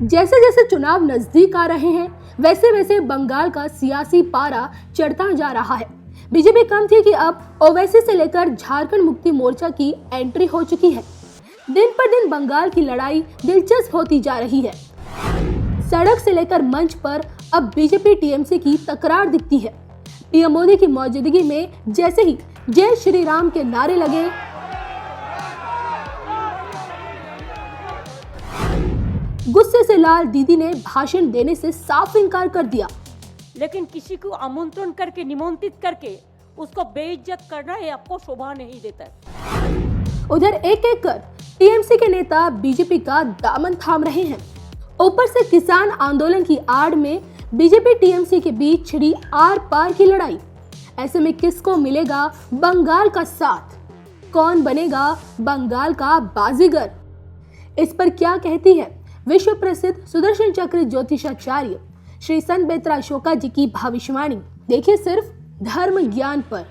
जैसे जैसे चुनाव नजदीक आ रहे हैं वैसे वैसे बंगाल का सियासी पारा चढ़ता जा रहा है। बीजेपी कम थी कि अब ओवैसी से लेकर झारखंड मुक्ति मोर्चा की एंट्री हो चुकी है। दिन पर दिन बंगाल की लड़ाई दिलचस्प होती जा रही है। सड़क से लेकर मंच पर अब बीजेपी टीएमसी की तकरार दिखती है। पीएम मोदी की मौजूदगी में जैसे ही जय श्री राम के नारे लगे, गुस्से से लाल दीदी ने भाषण देने से साफ इनकार कर दिया। लेकिन किसी को आमंत्रण करके निमंत्रित करके उसको बेइज्जत करना ये आपको शोभा नहीं देता। उधर एक एक कर टीएमसी के नेता बीजेपी का दामन थाम रहे हैं। ऊपर से किसान आंदोलन की आड़ में बीजेपी टीएमसी के बीच छिड़ी आर पार की लड़ाई। ऐसे में किसको मिलेगा बंगाल का साथ? कौन बनेगा बंगाल का बाजीगर? इस पर क्या कहती है विश्व प्रसिद्ध सुदर्शन चक्र ज्योतिषाचार्य श्री संत बेत्रा अशोका जी की भविष्यवाणी? देखिए सिर्फ धर्म ज्ञान पर।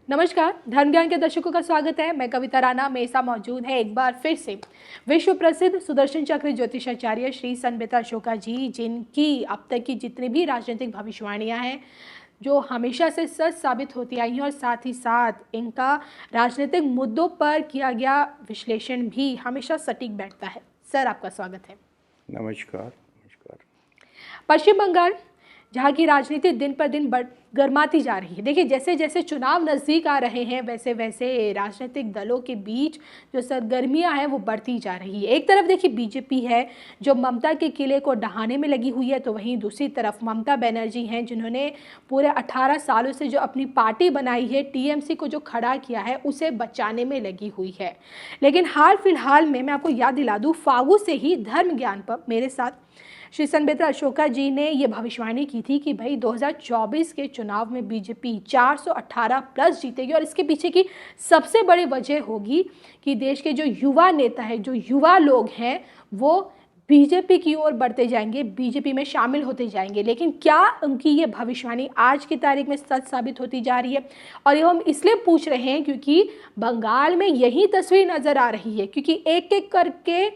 नमस्कार, धर्म ज्ञान के दर्शकों का स्वागत है। मैं कविता राणा मेसा मौजूद है एक बार फिर से विश्व प्रसिद्ध सुदर्शन चक्र ज्योतिषाचार्य श्री संत बेत्रा अशोका जी, जिनकी अब तक की जितनी भी राजनीतिक भविष्यवाणियां हैं जो हमेशा से सच साबित होती आई हैं, और साथ ही साथ इनका राजनीतिक मुद्दों पर किया गया विश्लेषण भी हमेशा सटीक बैठता है। सर, आपका स्वागत है। नमस्कार। पश्चिम बंगाल, जहाँ की राजनीति दिन पर दिन गर्माती जा रही है। देखिए, जैसे जैसे चुनाव नज़दीक आ रहे हैं वैसे वैसे राजनीतिक दलों के बीच जो सरगर्मियां हैं वो बढ़ती जा रही है। एक तरफ देखिए बीजेपी है जो ममता के किले को ढहाने में लगी हुई है, तो वहीं दूसरी तरफ ममता बनर्जी हैं जिन्होंने पूरे 18 सालों से जो अपनी पार्टी बनाई है, टीएमसी को जो खड़ा किया है, उसे बचाने में लगी हुई है। लेकिन हाल फिलहाल में मैं आपको याद दिला दूँ, फागू से ही धर्म ज्ञान पर मेरे साथ श्री संत बेत्रा अशोका जी ने ये भविष्यवाणी की थी कि भाई 2024 के चुनाव में बीजेपी 418 प्लस जीतेगी, और इसके पीछे की सबसे बड़ी वजह होगी कि देश के जो युवा नेता है, जो युवा लोग हैं, वो बीजेपी की ओर बढ़ते जाएंगे, बीजेपी में शामिल होते जाएंगे। लेकिन क्या उनकी ये भविष्यवाणी आज की तारीख में सच साबित होती जा रही है? और ये हम इसलिए पूछ रहे हैं क्योंकि बंगाल में यही तस्वीर नजर आ रही है, क्योंकि एक एक करके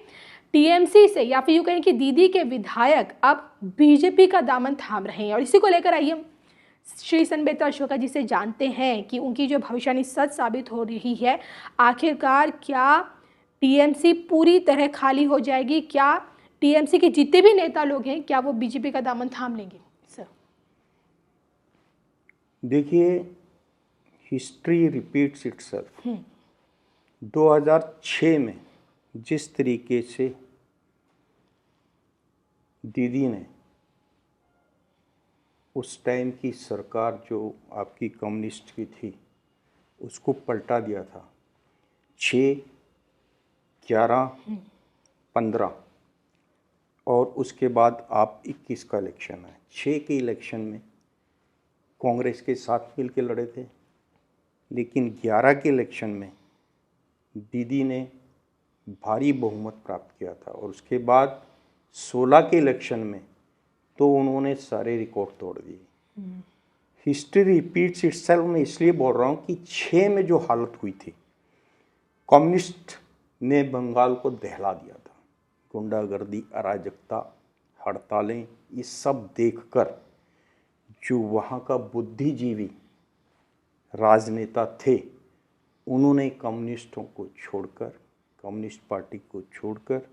टीएमसी से, या फिर यूँ कहें कि दीदी के विधायक अब बीजेपी का दामन थाम रहे हैं। और इसी को लेकर आइए हम श्री संत बेत्रा अशोका जी से जानते हैं कि उनकी जो भविष्यवाणी सच साबित हो रही है, आखिरकार क्या टीएमसी पूरी तरह खाली हो जाएगी? क्या टीएमसी के जितने भी नेता लोग हैं, क्या वो बीजेपी का दामन थाम लेंगे? सर, देखिए, हिस्ट्री रिपीट्स इटसेल्फ। 2006 में जिस तरीके से दीदी ने उस टाइम की सरकार जो आपकी कम्युनिस्ट की थी उसको पलटा दिया था, 6, 11, 15, और उसके बाद आप 21 का इलेक्शन है। 6 के इलेक्शन में कांग्रेस के साथ मिल के लड़े थे, लेकिन 11 के इलेक्शन में दीदी ने भारी बहुमत प्राप्त किया था, और उसके बाद 16 के इलेक्शन में तो उन्होंने सारे रिकॉर्ड तोड़ दिए। History repeats itself. मैं इसलिए बोल रहा हूँ कि 6 में जो हालत हुई थी, कम्युनिस्ट ने बंगाल को दहला दिया था। गुंडागर्दी, अराजकता, हड़तालें, ये सब देखकर जो वहाँ का बुद्धिजीवी राजनेता थे, उन्होंने कम्युनिस्टों को छोड़कर, कम्युनिस्ट पार्टी को छोड़कर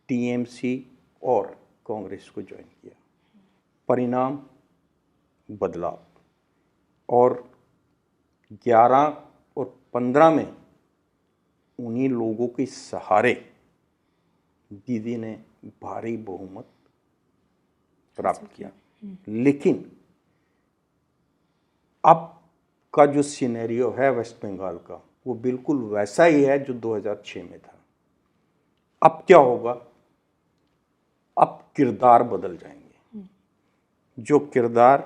टीएमसी और कांग्रेस को ज्वाइन किया। परिणाम बदलाव, और 11 और 15 में उन्हीं लोगों के सहारे दीदी ने भारी बहुमत प्राप्त किया। लेकिन अब का जो सिनेरियो है वेस्ट बंगाल का, वो बिल्कुल वैसा ही है जो 2006 में था। अब क्या होगा? अब किरदार बदल जाएंगे। जो किरदार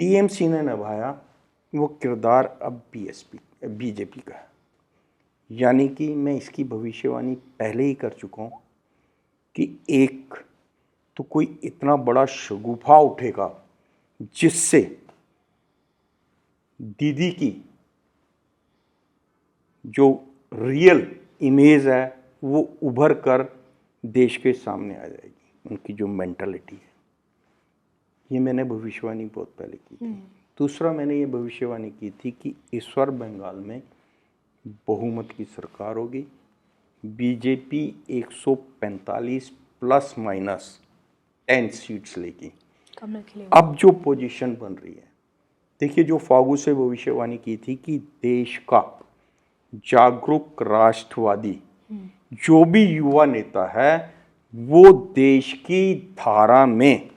टीएमसी ने निभाया वो किरदार अब बीजेपी का है। यानी कि मैं इसकी भविष्यवाणी पहले ही कर चुका हूँ कि एक तो कोई इतना बड़ा शगुफा उठेगा जिससे दीदी की जो रियल इमेज है वो उभर कर देश के सामने आ जाएगी, उनकी जो मेंटालिटी है। ये मैंने भविष्यवाणी बहुत पहले की थी। दूसरा, मैंने ये भविष्यवाणी की थी कि इस बार बंगाल में बहुमत की सरकार होगी, बीजेपी 145 प्लस माइनस 10 सीट्स लेगी। अब जो पोजीशन बन रही है, देखिए, जो फागू से भविष्यवाणी की थी कि देश का जागरूक राष्ट्रवादी जो भी युवा नेता है वो देश की धारा में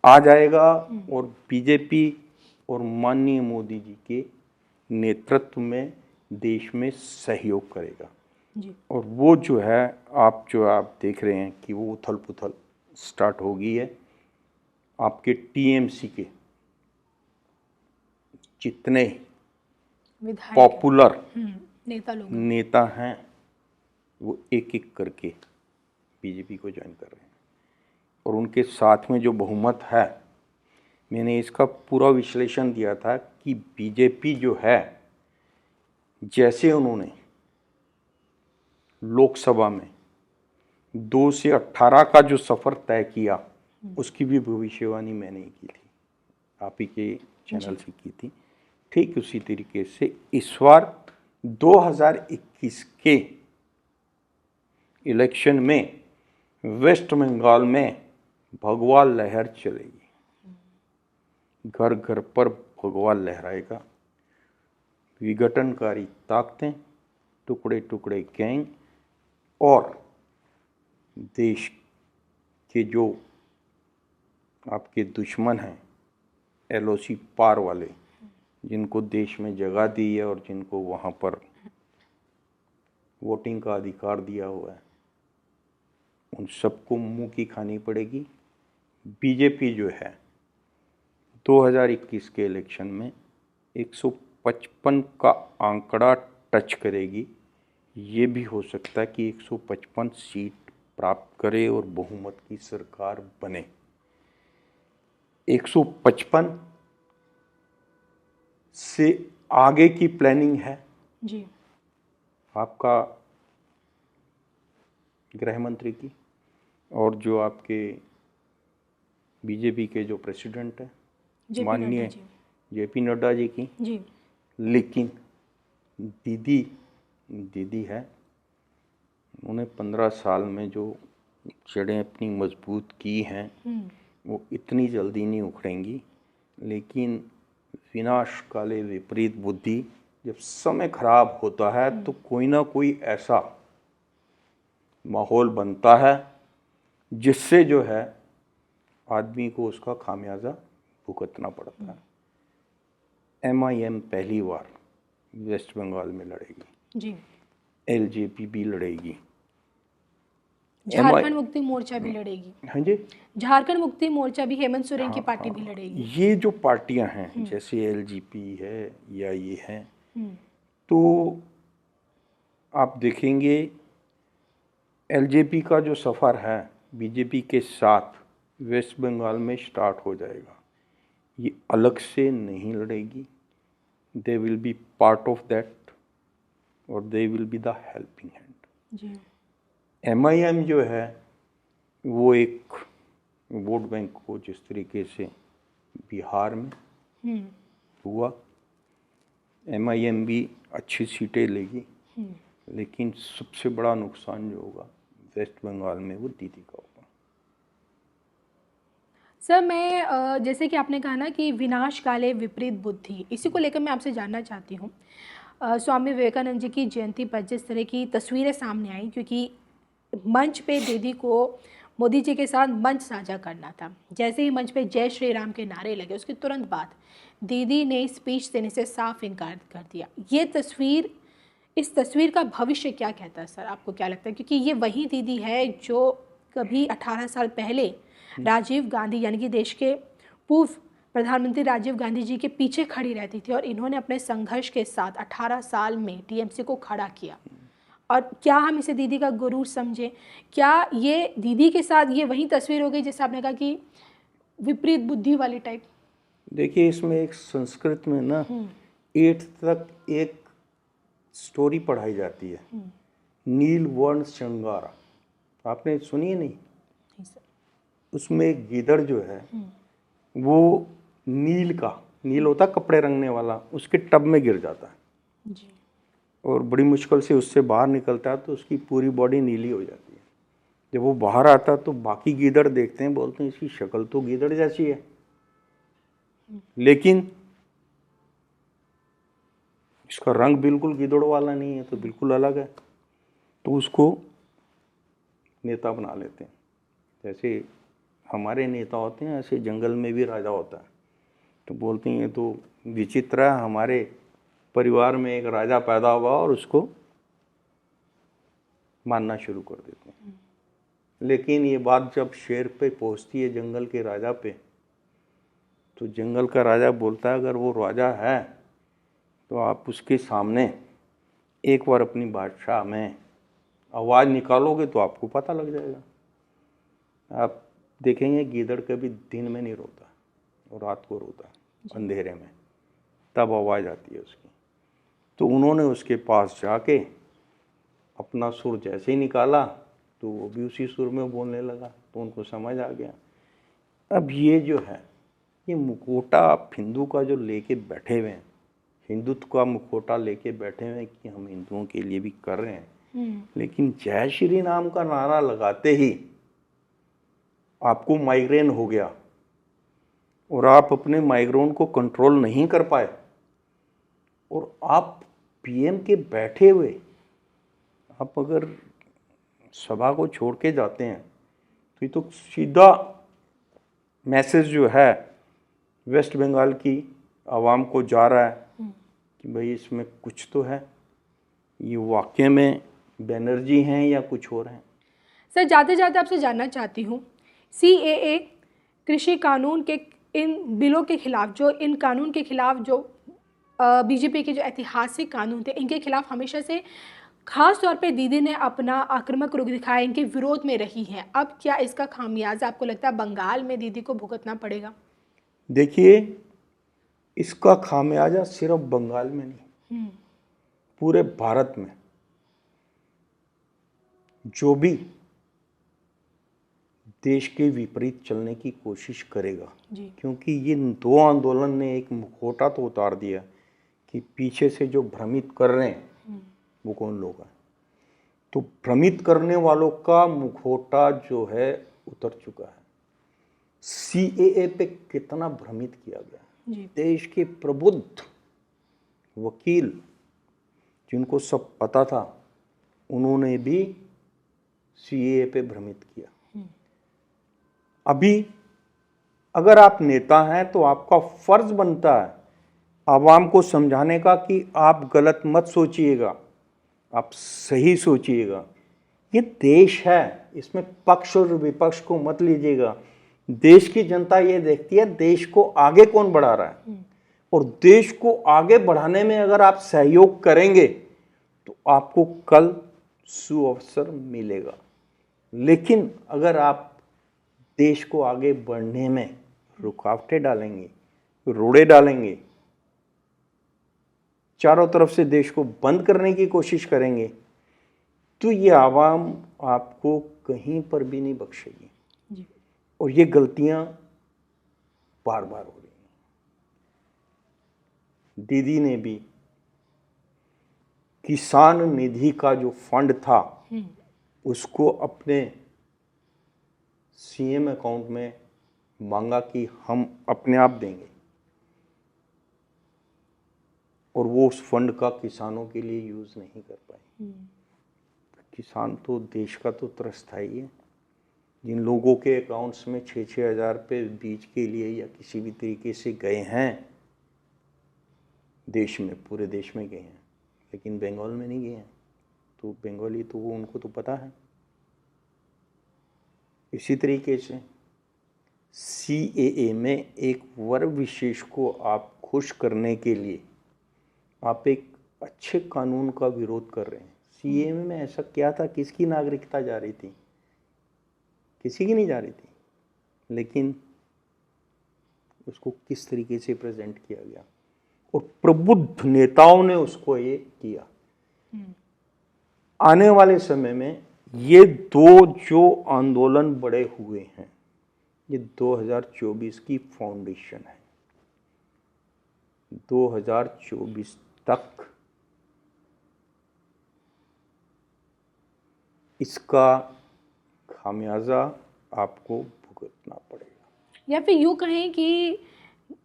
आ जाएगा और बीजेपी और माननीय मोदी जी के नेतृत्व में देश में सहयोग करेगा जी। और वो जो है आप देख रहे हैं कि वो उथल पुथल स्टार्ट हो गई है। आपके टीएमसी के जितने पॉपुलर नेता हैं वो एक एक करके बीजेपी को ज्वाइन कर रहे हैं और उनके साथ में जो बहुमत है, मैंने इसका पूरा विश्लेषण दिया था कि बीजेपी जो है, जैसे उन्होंने लोकसभा में 2 से 18 का जो सफ़र तय किया, उसकी भी भविष्यवाणी मैंने ही की थी, आप ही के चैनल से की थी। ठीक उसी तरीके से इस बार 2021 के इलेक्शन में वेस्ट बंगाल में भगवा लहर चलेगी, घर घर पर भगवा लहराएगा। विघटनकारी ताकतें, टुकड़े टुकड़े गैंग और देश के जो आपके दुश्मन हैं, एलओसी पार वाले, जिनको देश में जगह दी है और जिनको वहाँ पर वोटिंग का अधिकार दिया हुआ है, उन सबको मुंह की खानी पड़ेगी। बीजेपी जो है 2021 के इलेक्शन में 155 का आंकड़ा टच करेगी। ये भी हो सकता है कि 155 सीट प्राप्त करे और बहुमत की सरकार बने। 155 से आगे की प्लानिंग है जी आपका गृह मंत्री की और जो आपके बीजेपी के जो प्रेसिडेंट है माननीय जेपी नड्डा जी की जी। लेकिन दीदी है, उन्होंने 15 साल में जो जड़ें अपनी मजबूत की हैं वो इतनी जल्दी नहीं उखड़ेंगी। लेकिन विनाश काले विपरीत बुद्धि, जब समय खराब होता है तो कोई ना कोई ऐसा माहौल बनता है जिससे जो है आदमी को उसका खामियाजा भुगतना पड़ता है। MIM पहली बार वेस्ट बंगाल में लड़ेगी जी। LJP भी लड़ेगी, झारखंड मुक्ति मोर्चा भी लड़ेगी। हाँ जी, झारखंड मुक्ति मोर्चा भी, हेमंत सोरेन की पार्टी भी लड़ेगी। ये जो पार्टियां हैं जैसे LJP है या ये हैं, तो आप देखेंगे LJP का जो सफ़र है बीजेपी के साथ वेस्ट बंगाल में स्टार्ट हो जाएगा। ये अलग से नहीं लड़ेगी, they will be part of that और they will be the helping hand जी। MIM जो है वो एक वोट बैंक को जिस तरीके से बिहार में हुआ, MIM भी अच्छी सीटें लेगी, लेकिन सबसे बड़ा नुकसान जो होगा वेस्ट बंगाल में वो दीदी का होगा। सर, मैं जैसे कि आपने कहा ना कि विनाश काले विपरीत बुद्धि, इसी को लेकर मैं आपसे जानना चाहती हूँ। स्वामी विवेकानंद जी की जयंती पर जिस तरह की तस्वीरें सामने आई, क्योंकि मंच पे दीदी को मोदी जी के साथ मंच साझा करना था, जैसे ही मंच पे जय श्री राम के नारे लगे उसके तुरंत बाद दीदी ने स्पीच देने से साफ इनकार कर दिया। ये तस्वीर, इस तस्वीर का भविष्य क्या कहता है सर, आपको क्या लगता है? क्योंकि ये वही दीदी है जो कभी 18 साल पहले राजीव गांधी यानी कि देश के पूर्व प्रधानमंत्री राजीव गांधी जी के पीछे खड़ी रहती थी और इन्होंने अपने संघर्ष के साथ 18 साल में टीएमसी को खड़ा किया। और क्या हम इसे दीदी का गुरूर समझें? क्या ये दीदी के साथ ये वही तस्वीर हो गई जैसे आपने कहा कि विपरीत बुद्धि वाली टाइप? देखिए, इसमें एक संस्कृत में ना 8th तक एक स्टोरी पढ़ाई जाती है, नीलवर्ण श्रृंगार, आपने सुनी है नहीं? नहीं सर। उसमें एक गीदड़ जो है वो नील होता कपड़े रंगने वाला, उसके टब में गिर जाता है जी। और बड़ी मुश्किल से उससे बाहर निकलता है, तो उसकी पूरी बॉडी नीली हो जाती है। जब वो बाहर आता है तो बाकी गीदड़ देखते हैं, बोलते हैं इसकी शक्ल तो गीदड़ जैसी है, लेकिन इसका रंग बिल्कुल गीदड़ वाला नहीं है, तो बिल्कुल अलग है। तो उसको नेता बना लेते हैं। जैसे हमारे नेता होते हैं, ऐसे जंगल में भी राजा होता है। तो बोलते हैं ये तो विचित्र है, हमारे परिवार में एक राजा पैदा हुआ और उसको मानना शुरू कर देते हैं। लेकिन ये बात जब शेर पे पहुंचती है, जंगल के राजा पे, तो जंगल का राजा बोलता है अगर वो राजा है तो आप उसके सामने एक बार अपनी बादशाह में आवाज़ निकालोगे तो आपको पता लग जाएगा। आप देखेंगे गीदड़ कभी दिन में नहीं रोता और रात को रोता है अंधेरे में, तब आवाज़ आती है उसकी। तो उन्होंने उसके पास जाके अपना सुर जैसे ही निकाला तो वो भी उसी सुर में बोलने लगा, तो उनको समझ आ गया। अब ये जो है, ये मुखौटा आप हिंदू का जो लेके बैठे हुए हैं, हिंदुत्व का मुखौटा लेके बैठे हुए हैं कि हम हिंदुओं के लिए भी कर रहे हैं, लेकिन जय श्री राम का नारा लगाते ही आपको माइग्रेन हो गया और आप अपने माइग्रेन को कंट्रोल नहीं कर पाए और आप पीएम के बैठे हुए आप अगर सभा को छोड़ के जाते हैं, तो ये तो सीधा मैसेज जो है वेस्ट बंगाल की आवाम को जा रहा है कि भाई इसमें कुछ तो है, ये वाकई में बनर्जी हैं या कुछ और हैं। सर जाते जाते आपसे जानना चाहती हूँ, CAA कृषि कानून के इन बिलों के खिलाफ, जो इन कानून के खिलाफ जो बीजेपी के जो ऐतिहासिक कानून थे, इनके खिलाफ हमेशा से खास तौर पे दीदी ने अपना आक्रामक रुख दिखाया, इनके विरोध में रही है। अब क्या इसका खामियाजा आपको लगता है बंगाल में दीदी को भुगतना पड़ेगा? देखिए, इसका खामियाजा सिर्फ बंगाल में नहीं, पूरे भारत में जो भी देश के विपरीत चलने की कोशिश करेगा जी। क्योंकि ये दो आंदोलन ने एक मुखौटा तो उतार दिया कि पीछे से जो भ्रमित कर रहे हैं वो कौन लोग हैं। तो भ्रमित करने वालों का मुखौटा जो है उतर चुका है। CAA पे कितना भ्रमित किया गया जी। देश के प्रबुद्ध वकील जिनको सब पता था, उन्होंने भी CAA पे भ्रमित किया। अभी अगर आप नेता हैं तो आपका फर्ज बनता है आवाम को समझाने का कि आप गलत मत सोचिएगा, आप सही सोचिएगा। ये देश है, इसमें पक्ष और विपक्ष को मत लीजिएगा। देश की जनता ये देखती है देश को आगे कौन बढ़ा रहा है, और देश को आगे बढ़ाने में अगर आप सहयोग करेंगे तो आपको कल सुअवसर मिलेगा। लेकिन अगर आप देश को आगे बढ़ने में रुकावटें डालेंगे, रोड़े डालेंगे, चारों तरफ से देश को बंद करने की कोशिश करेंगे, तो ये आवाम आपको कहीं पर भी नहीं बख्शेगी। जी। और ये गलतियां बार बार हो रही हैं। दीदी ने भी किसान निधि का जो फंड था उसको अपने CM अकाउंट में मांगा कि हम अपने आप देंगे, और वो उस फंड का किसानों के लिए यूज़ नहीं कर पाए। किसान तो देश का तो त्रस्थाई है। जिन लोगों के अकाउंट्स में 6-6 हज़ार रुपये बीज के लिए या किसी भी तरीके से गए हैं देश में, पूरे देश में गए हैं, लेकिन बंगाल में नहीं गए हैं, तो बंगाली तो वो उनको तो पता है। इसी तरीके से CAA में एक वर्ग विशेष को आप खुश करने के लिए आप एक अच्छे कानून का विरोध कर रहे हैं। CAA में ऐसा क्या था, किसकी नागरिकता जा रही थी? किसी की नहीं जा रही थी, लेकिन उसको किस तरीके से प्रेजेंट किया गया और प्रबुद्ध नेताओं ने उसको ये किया। आने वाले समय में ये दो जो आंदोलन बड़े हुए हैं, ये 2024 की फाउंडेशन है। 2024 तक इसका खामियाजा आपको भुगतना पड़ेगा। या फिर यूँ कहें कि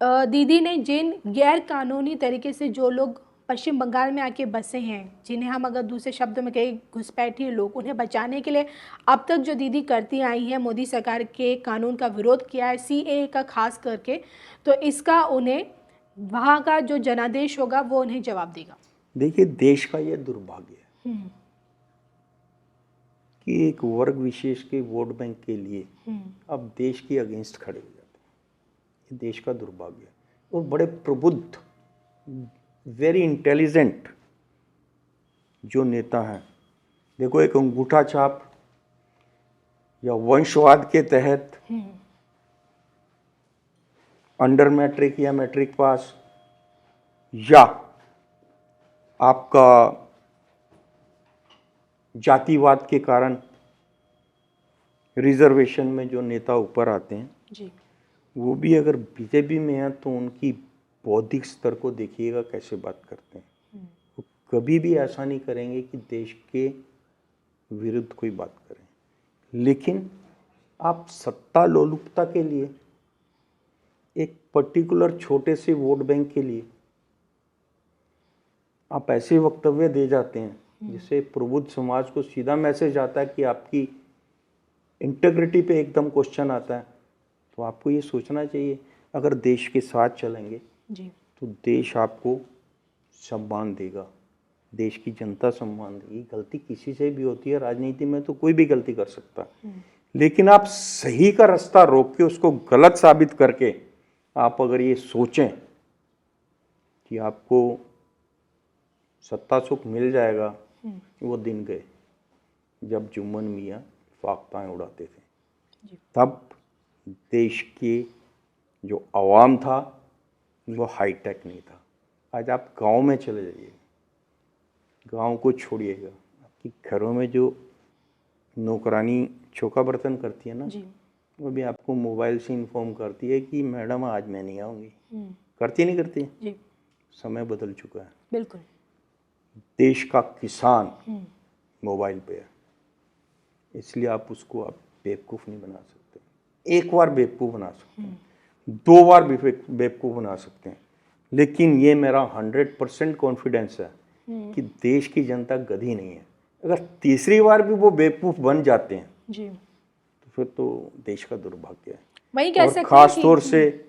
दीदी ने जिन गैर कानूनी तरीके से जो लोग पश्चिम बंगाल में आके बसे हैं, जिन्हें हम अगर दूसरे शब्दों में कहें घुसपैठी लोग, उन्हें बचाने के लिए अब तक जो दीदी करती आई हैं, मोदी सरकार के कानून का विरोध किया है, CAA का खास करके, तो इसका उन्हें वहाँ का जो जनादेश होगा वो उन्हें जवाब देगा। देखिए, देश का ये दुर्भाग्य है कि एक वर्ग विशेष के वोट बैंक के लिए अब देश के अगेंस्ट खड़े हो जाते हैं। ये देश का दुर्भाग्य है। और बड़े प्रबुद्ध, वेरी इंटेलिजेंट जो नेता हैं, देखो, एक अंगूठा छाप या वंशवाद के तहत अंडर मैट्रिक या मैट्रिक पास, या आपका जातिवाद के कारण रिजर्वेशन में जो नेता ऊपर आते हैं जी, वो भी अगर बीजेपी में है तो उनकी बौद्धिक स्तर को देखिएगा कैसे बात करते हैं। वो कभी भी ऐसा नहीं करेंगे कि देश के विरुद्ध कोई बात करें। लेकिन आप सत्ता लोलुपता के लिए, एक पर्टिकुलर छोटे से वोट बैंक के लिए आप ऐसे वक्तव्य दे जाते हैं जिससे प्रबुद्ध समाज को सीधा मैसेज आता है कि आपकी इंटेग्रिटी पे एकदम क्वेश्चन आता है। तो आपको ये सोचना चाहिए, अगर देश के साथ चलेंगे जी, तो देश आपको सम्मान देगा, देश की जनता सम्मान देगी। गलती किसी से भी होती है, राजनीति में तो कोई भी गलती कर सकता है, लेकिन आप सही का रास्ता रोक के उसको गलत साबित करके आप अगर ये सोचें कि आपको सत्ता सुख मिल जाएगा, वो दिन गए जब जुम्मन मियाँ फाख्ताएँ उड़ाते थे। तब देश के जो आवाम था वो हाईटेक नहीं था। आज आप गांव में चले जाइए, गांव को छोड़िएगा, आपकी घरों में जो नौकरानी चौका बर्तन करती है ना, वो भी आपको मोबाइल से इन्फॉर्म करती है कि मैडम आज मैं नहीं आऊँगी। करती नहीं करती जी, समय बदल चुका है। बिल्कुल। देश का किसान मोबाइल पे है, इसलिए आप उसको आप बेवकूफ़ नहीं बना सकते। एक बार बेवकूफ़ बना सकते हैं, 2 बार बेवकूफ़ बना सकते हैं, लेकिन ये मेरा 100% कॉन्फिडेंस है कि देश की जनता गधी नहीं है। अगर तीसरी बार भी वो बेवकूफ़ बन जाते हैं जी, तो फिर तो देश का दुर्भाग्य है। वही कह सकते हैं खास कि तौर से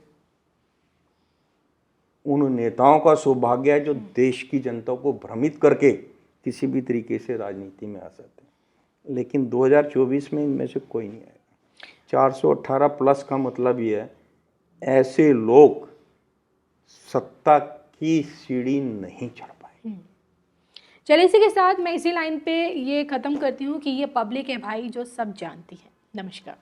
उन नेताओं का सौभाग्य है जो देश की जनता को भ्रमित करके किसी भी तरीके से राजनीति में आ सकते हैं। लेकिन 2024 में इनमें से कोई नहीं आएगा। 418 प्लस का मतलब ये है, ऐसे लोग सत्ता की सीढ़ी नहीं चढ़ पाए। चलिए, इसी के साथ मैं इसी लाइन पे ये ख़त्म करती हूँ कि ये पब्लिक है भाई जो सब जानती है। नमस्कार।